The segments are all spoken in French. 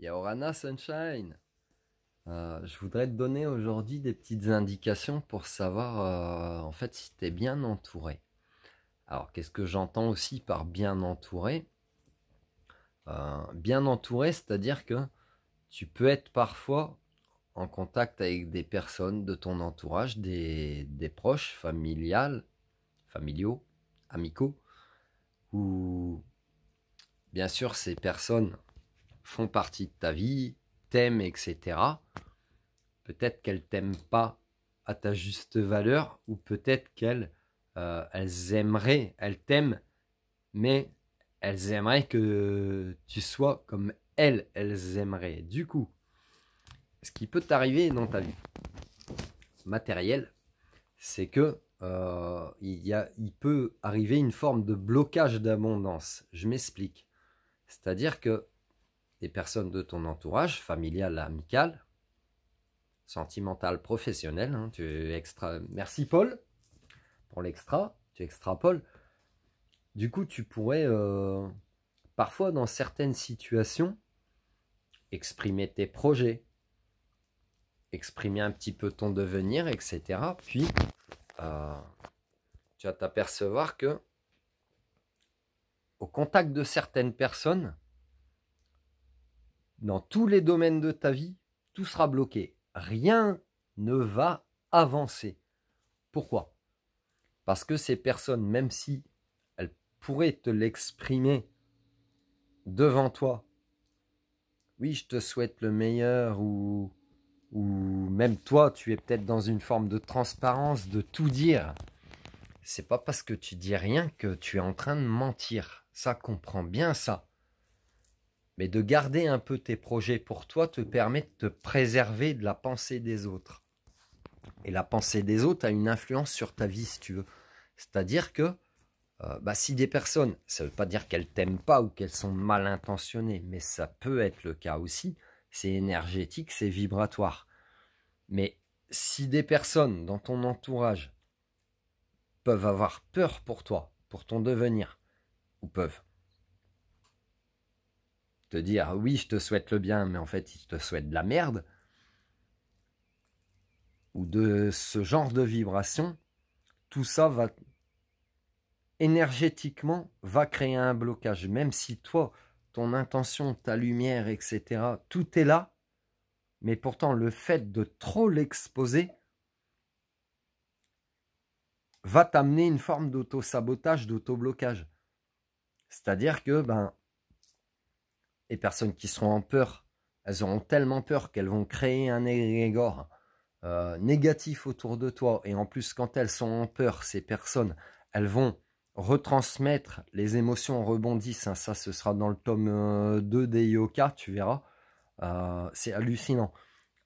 Yaorana Sunshine. Je voudrais te donner aujourd'hui des petites indications pour savoir en fait si tu es bien entouré. Alors qu'est-ce que j'entends aussi par bien entouré? Bien entouré, c'est-à-dire que tu peux être parfois en contact avec des personnes de ton entourage, des proches, familiaux, amicaux, où bien sûr ces personnes font partie de ta vie, t'aiment, etc. Peut-être qu'elles t'aiment pas à ta juste valeur, ou peut-être elles t'aiment, mais elles aimeraient que tu sois comme elles aimeraient. Du coup, ce qui peut t'arriver dans ta vie matérielle, c'est que il peut arriver une forme de blocage d'abondance. Je m'explique. C'est-à-dire que des personnes de ton entourage, familial, amical, sentimental, professionnel, hein, Merci Paul pour l'extra, tu extrapoles. Du coup, tu pourrais parfois dans certaines situations exprimer tes projets, exprimer un petit peu ton devenir, etc. Puis tu vas t'apercevoir que au contact de certaines personnes, dans tous les domaines de ta vie, tout sera bloqué. Rien ne va avancer. Pourquoi? Parce que ces personnes, même si elles pourraient te l'exprimer devant toi, oui, je te souhaite le meilleur, ou même toi, tu es peut-être dans une forme de transparence, de tout dire. C'est pas parce que tu dis rien que tu es en train de mentir. Ça, comprend bien ça. Mais de garder un peu tes projets pour toi te permet de te préserver de la pensée des autres. Et la pensée des autres a une influence sur ta vie, si tu veux. C'est-à-dire que si des personnes, ça ne veut pas dire qu'elles t'aiment pas ou qu'elles sont mal intentionnées, mais ça peut être le cas aussi, c'est énergétique, c'est vibratoire. Mais si des personnes dans ton entourage peuvent avoir peur pour toi, pour ton devenir, ou peuvent te dire oui, je te souhaite le bien, mais en fait, ils te souhaitent de la merde, ou de ce genre de vibration, tout ça va énergétiquement va créer un blocage. Même si toi, ton intention, ta lumière, etc., tout est là, mais pourtant le fait de trop l'exposer va t'amener une forme d'auto-sabotage, d'auto-blocage. C'est-à-dire que les personnes qui seront en peur, elles auront tellement peur qu'elles vont créer un égrégore négatif autour de toi. Et en plus, quand elles sont en peur, ces personnes, elles vont retransmettre les émotions rebondissent. Hein, ça, ce sera dans le tome 2 des yoga, tu verras. C'est hallucinant.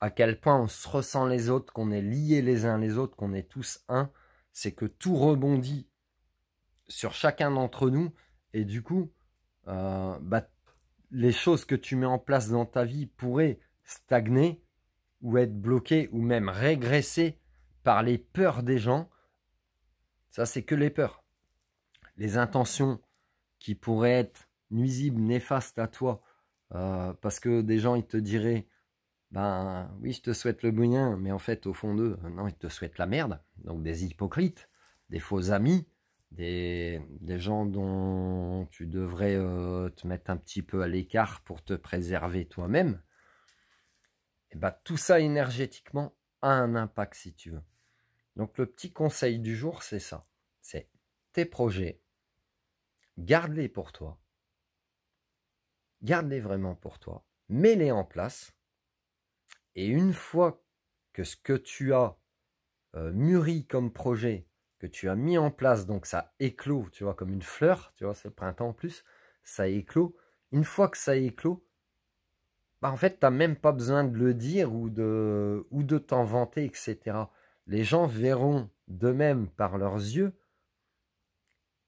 À quel point on se ressent les autres, qu'on est liés les uns les autres, qu'on est tous un. C'est que tout rebondit sur chacun d'entre nous. Et du coup, les choses que tu mets en place dans ta vie pourraient stagner ou être bloquées ou même régresser par les peurs des gens. Ça, c'est que les peurs. Les intentions qui pourraient être nuisibles, néfastes à toi, parce que des gens, ils te diraient, oui, je te souhaite le bien, mais en fait, au fond d'eux, non, ils te souhaitent la merde. Donc des hypocrites, des faux amis, des gens dont tu devrais te mettre un petit peu à l'écart pour te préserver toi-même. Et tout ça énergétiquement a un impact, si tu veux. Donc le petit conseil du jour, c'est ça. C'est tes projets, garde-les pour toi. Garde-les vraiment pour toi. Mets-les en place. Et une fois que ce que tu as mûri comme projet, que tu as mis en place, donc ça éclot, tu vois, comme une fleur, tu vois, c'est le printemps en plus, ça éclot. Une fois que ça éclot, en fait, tu n'as même pas besoin de le dire ou de t'en vanter, etc. Les gens verront d'eux-mêmes par leurs yeux,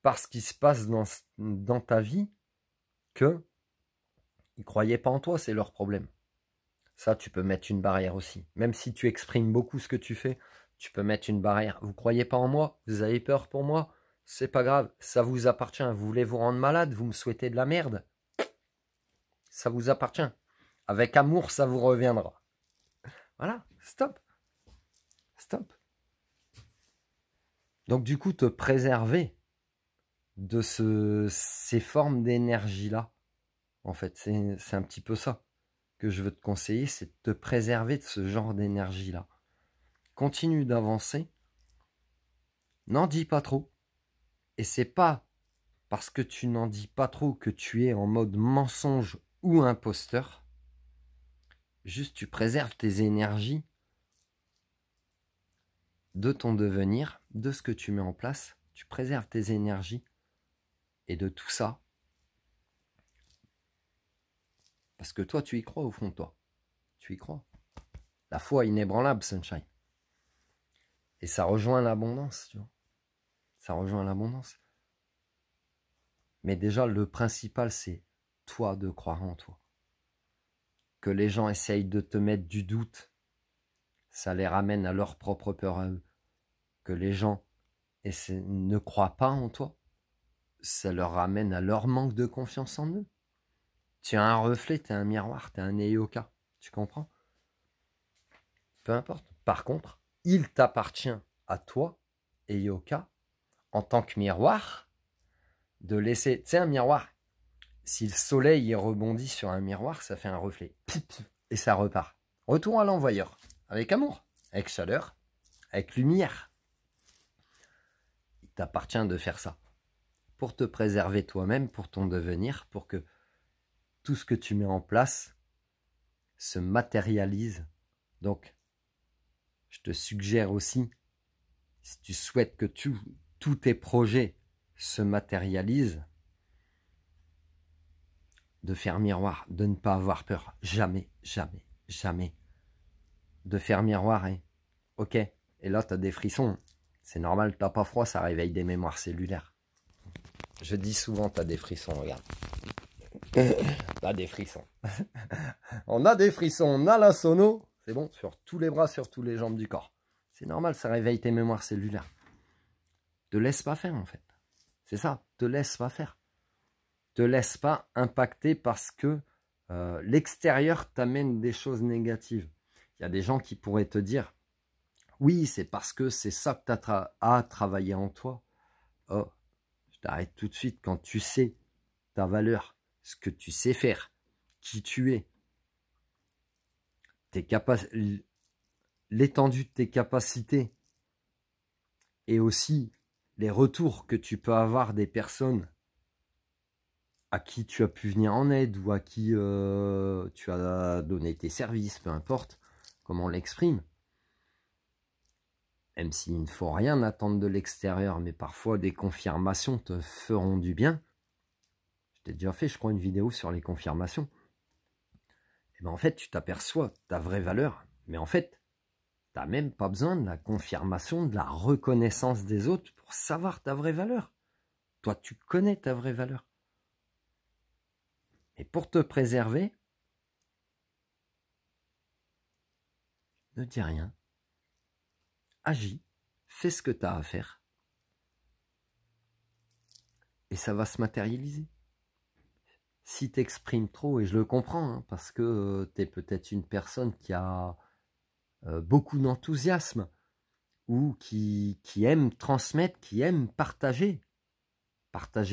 par ce qui se passe dans ta vie, que ils ne croyaient pas en toi, c'est leur problème. Ça, tu peux mettre une barrière aussi. Même si tu exprimes beaucoup ce que tu fais, tu peux mettre une barrière. Vous ne croyez pas en moi? Vous avez peur pour moi? C'est pas grave, ça vous appartient. Vous voulez vous rendre malade? Vous me souhaitez de la merde? Ça vous appartient. Avec amour, ça vous reviendra. Voilà, stop. Stop. Donc du coup, te préserver de ces formes d'énergie-là, en fait, c'est un petit peu ça que je veux te conseiller, c'est de te préserver de ce genre d'énergie-là. Continue d'avancer, n'en dis pas trop, et c'est pas parce que tu n'en dis pas trop que tu es en mode mensonge ou imposteur, juste tu préserves tes énergies de ton devenir, de ce que tu mets en place, tu préserves tes énergies et de tout ça, parce que toi tu y crois au fond de toi, tu y crois. La foi inébranlable, Sunshine. Et ça rejoint l'abondance, tu vois. Ça rejoint l'abondance. Mais déjà, le principal, c'est toi de croire en toi. Que les gens essayent de te mettre du doute, ça les ramène à leur propre peur à eux. Que les gens ne croient pas en toi, ça leur ramène à leur manque de confiance en eux. Tu as un reflet, tu es un miroir, tu es un Eyoka. Tu comprends? Peu importe. Par contre, il t'appartient à toi, Eyoka, en tant que miroir, de laisser... Tu sais, un miroir, si le soleil rebondit sur un miroir, ça fait un reflet. Et ça repart. Retour à l'envoyeur. Avec amour, avec chaleur, avec lumière. Il t'appartient de faire ça. Pour te préserver toi-même, pour ton devenir, pour que tout ce que tu mets en place se matérialise. Donc, je te suggère aussi, si tu souhaites que tous tes projets se matérialisent, de faire miroir, de ne pas avoir peur. Jamais, jamais, jamais. De faire miroir, et ok, et là tu as des frissons. C'est normal, t'as pas froid, ça réveille des mémoires cellulaires. Je dis souvent, t'as des frissons, regarde. T'as des frissons. On a des frissons, on a la sono. C'est bon, sur tous les bras, sur tous les jambes du corps. C'est normal, ça réveille tes mémoires cellulaires. Te laisse pas faire, en fait. C'est ça, te laisse pas faire. Te laisse pas impacter parce que l'extérieur t'amène des choses négatives. Il y a des gens qui pourraient te dire, oui, c'est parce que c'est ça que tu as travaillé en toi. Oh, je t'arrête tout de suite. Quand tu sais ta valeur, ce que tu sais faire, qui tu es, l'étendue de tes capacités et aussi les retours que tu peux avoir des personnes à qui tu as pu venir en aide ou à qui tu as donné tes services, peu importe comment on l'exprime. Même s'il ne faut rien attendre de l'extérieur, mais parfois des confirmations te feront du bien. Je t'ai déjà fait, je crois, une vidéo sur les confirmations. Et bien en fait, tu t'aperçois ta vraie valeur, mais en fait, tu n'as même pas besoin de la confirmation, de la reconnaissance des autres pour savoir ta vraie valeur. Toi, tu connais ta vraie valeur. Et pour te préserver, ne dis rien. Agis, fais ce que tu as à faire. Et ça va se matérialiser. Si tu exprimes trop, et je le comprends, hein, parce que tu es peut-être une personne qui a beaucoup d'enthousiasme, ou qui aime transmettre, qui aime partager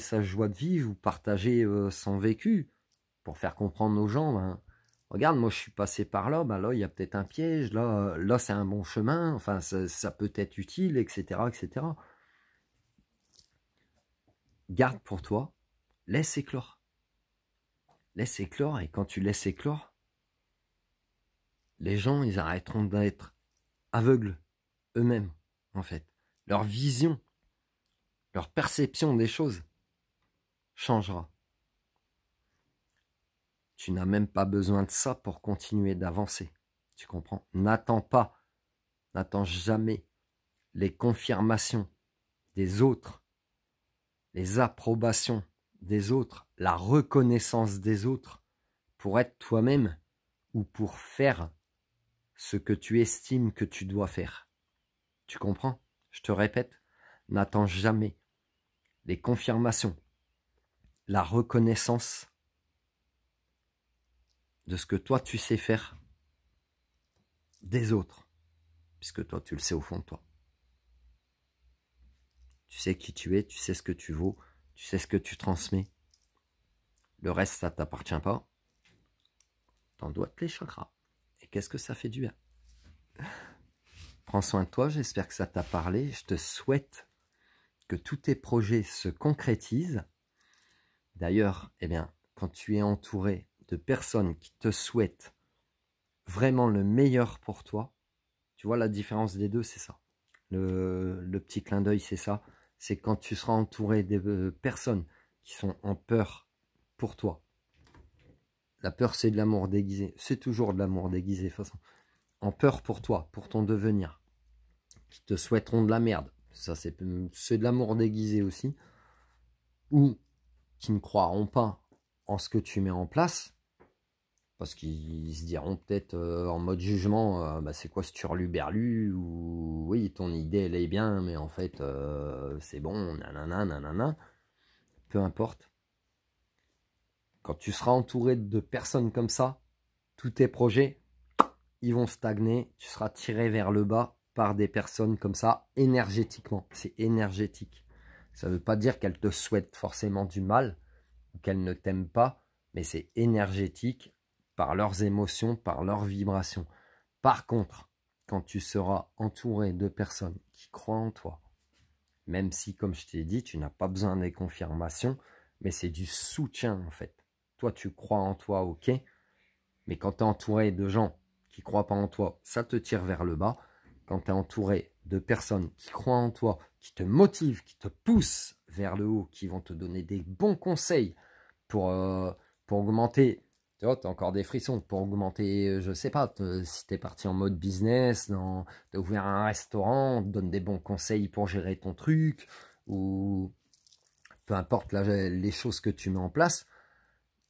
sa joie de vivre, ou partager son vécu, pour faire comprendre aux gens, ben, regarde, moi je suis passé par là, ben là il y a peut-être un piège, là c'est un bon chemin, enfin ça peut être utile, etc., etc. Garde pour toi, laisse éclore. Laisse éclore, et quand tu laisses éclore, les gens, ils arrêteront d'être aveugles eux-mêmes, en fait. Leur vision, leur perception des choses changera. Tu n'as même pas besoin de ça pour continuer d'avancer. Tu comprends? N'attends jamais les confirmations des autres, les approbations des autres, la reconnaissance des autres pour être toi-même ou pour faire ce que tu estimes que tu dois faire. Tu comprends? Je te répète, n'attends jamais les confirmations, la reconnaissance de ce que toi tu sais faire des autres. Puisque toi tu le sais au fond de toi. Tu sais qui tu es, tu sais ce que tu vaux, tu sais ce que tu transmets. Le reste, ça ne t'appartient pas. T'en dois les chakras. Et qu'est-ce que ça fait du bien? Prends soin de toi, j'espère que ça t'a parlé. Je te souhaite que tous tes projets se concrétisent. D'ailleurs, eh bien, quand tu es entouré de personnes qui te souhaitent vraiment le meilleur pour toi, tu vois la différence des deux, c'est ça. Le petit clin d'œil, c'est ça. C'est quand tu seras entouré de personnes qui sont en peur pour toi. La peur, c'est de l'amour déguisé. C'est toujours de l'amour déguisé, de toute façon. En peur pour toi, pour ton devenir. Qui te souhaiteront de la merde. Ça, c'est de l'amour déguisé aussi. Ou qui ne croiront pas en ce que tu mets en place. Parce qu'ils se diront peut-être en mode jugement, bah, c'est quoi ce turluberlu, ou oui, ton idée elle est bien, mais en fait c'est bon, nanana, nanana. Peu importe. Quand tu seras entouré de personnes comme ça, tous tes projets, ils vont stagner, tu seras tiré vers le bas par des personnes comme ça, énergétiquement. C'est énergétique. Ça ne veut pas dire qu'elles te souhaitent forcément du mal, ou qu'elles ne t'aiment pas, mais c'est énergétique par leurs émotions, par leurs vibrations. Par contre, quand tu seras entouré de personnes qui croient en toi, même si, comme je t'ai dit, tu n'as pas besoin des confirmations, mais c'est du soutien en fait. Toi, tu crois en toi, ok, mais quand tu es entouré de gens qui ne croient pas en toi, ça te tire vers le bas. Quand tu es entouré de personnes qui croient en toi, qui te motivent, qui te poussent vers le haut, qui vont te donner des bons conseils pour augmenter, tu vois, tu as encore des frissons, pour augmenter, je sais pas, si tu es parti en mode business, tu as ouvert un restaurant, on te donne des bons conseils pour gérer ton truc, ou peu importe les choses que tu mets en place,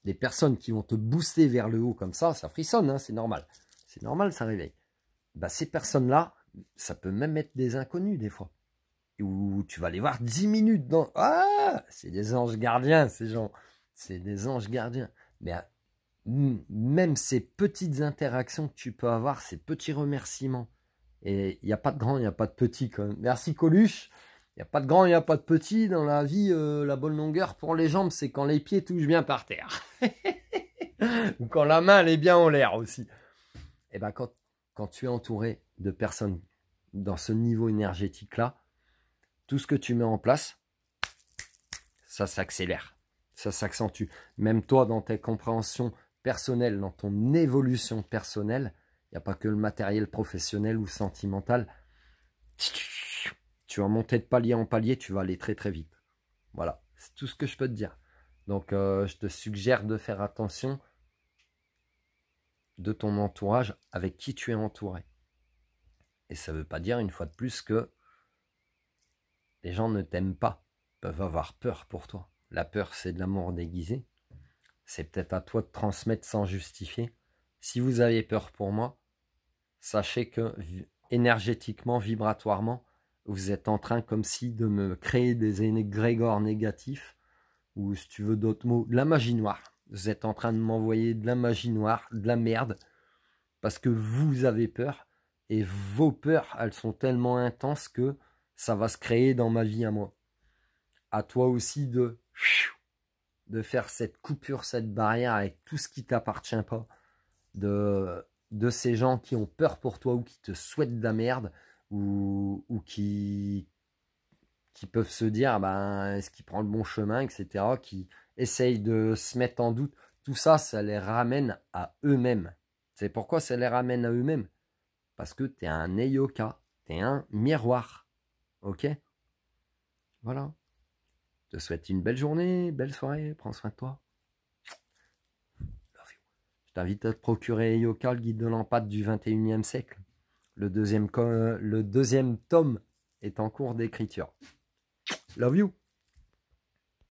des personnes qui vont te booster vers le haut comme ça frissonne, hein, c'est normal. C'est normal, ça réveille. Bah, ces personnes-là, ça peut même être des inconnus des fois. Où tu vas les voir 10 minutes dans... Ah, c'est des anges gardiens, ces gens. C'est des anges gardiens. Mais même ces petites interactions que tu peux avoir, ces petits remerciements. Et il n'y a pas de grand, il n'y a pas de petit. Quand même. Merci Coluche. Il n'y a pas de grand, il n'y a pas de petit. Dans la vie, la bonne longueur pour les jambes, c'est quand les pieds touchent bien par terre. Ou quand la main, elle est bien en l'air aussi. Et ben quand tu es entouré de personnes dans ce niveau énergétique-là, tout ce que tu mets en place, ça s'accélère, ça s'accentue. Même toi, dans tes compréhensions personnelles, dans ton évolution personnelle, il n'y a pas que le matériel professionnel ou sentimental. Tu vas monter de palier en palier, tu vas aller très très vite. Voilà, c'est tout ce que je peux te dire. Donc, je te suggère de faire attention de ton entourage, avec qui tu es entouré. Et ça ne veut pas dire, une fois de plus, que les gens ne t'aiment pas, peuvent avoir peur pour toi. La peur, c'est de l'amour déguisé. C'est peut-être à toi de transmettre sans justifier. Si vous avez peur pour moi, sachez que énergétiquement, vibratoirement, vous êtes en train comme si de me créer des égrégores négatifs, ou si tu veux d'autres mots, de la magie noire. Vous êtes en train de m'envoyer de la magie noire, de la merde, parce que vous avez peur, et vos peurs, elles sont tellement intenses que ça va se créer dans ma vie à moi. À toi aussi de faire cette coupure, cette barrière avec tout ce qui ne t'appartient pas, de ces gens qui ont peur pour toi ou qui te souhaitent de la merde, ou qui peuvent se dire ben, est-ce qu'il prend le bon chemin, etc., qui essayent de se mettre en doute. Tout ça, ça les ramène à eux-mêmes. C'est pourquoi ça les ramène à eux-mêmes? Parce que tu es un Eyoka, tu es un miroir. Ok? Voilà. Je te souhaite une belle journée, belle soirée, prends soin de toi. Love you. Je t'invite à te procurer Eyoka, le guide de l'empate du 21e siècle. Le deuxième tome est en cours d'écriture. Love you.